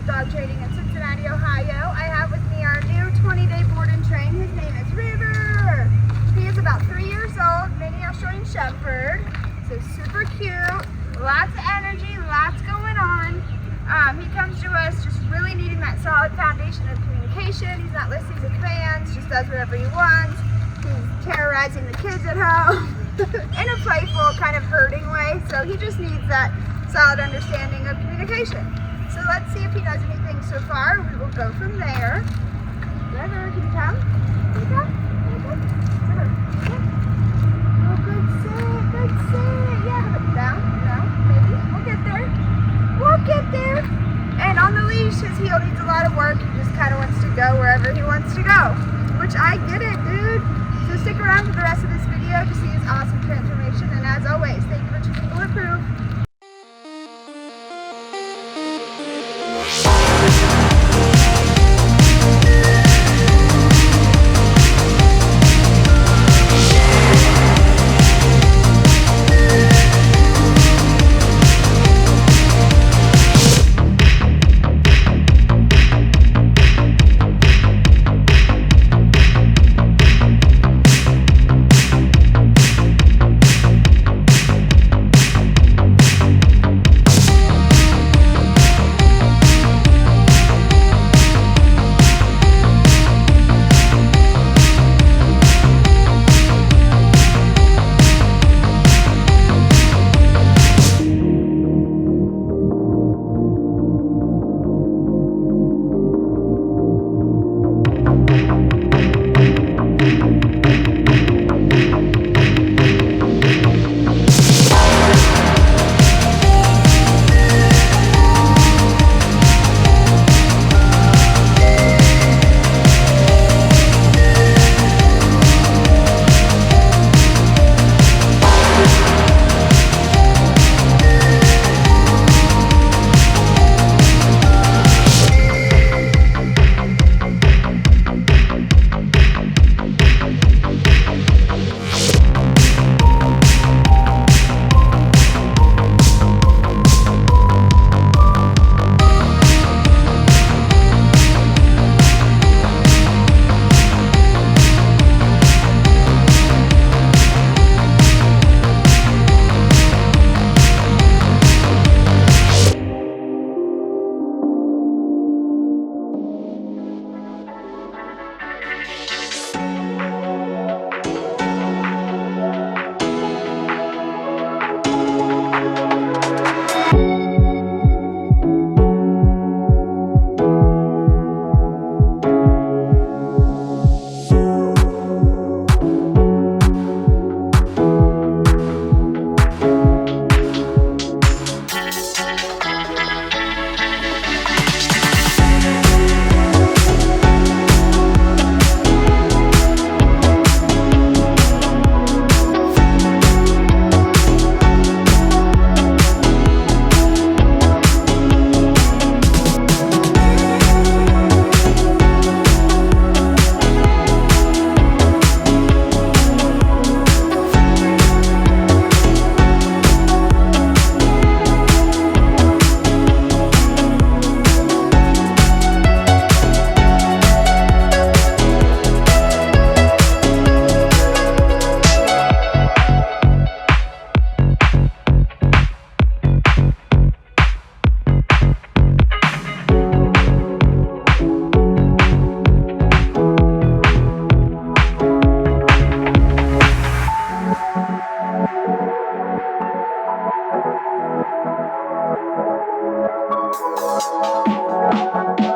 Bulletproof Dog Training in Cincinnati, Ohio. I have with me our new 20-day board and train. His name is River. He is about 3 years old, mini Australian Shepherd. So super cute, lots of energy, lots going on. He comes to us just really needing that solid foundation of communication. He's not listening to commands, just does whatever he wants. He's terrorizing the kids at home in a playful, kind of herding way. So he just needs that solid understanding of communication. So let's see if he knows anything so far. We will go from there. River, can you come? Can you come? Can you come? River, come. Oh, good sit, good sit. Yeah, down, maybe. We'll get there. We'll get there. And on the leash, his heel needs a lot of work. He just kind of wants to go wherever he wants to go, which I get it, dude. So stick around for the rest of this video to see his awesome transformation. And as always, thank you for choosing Bulletproof. Thank you.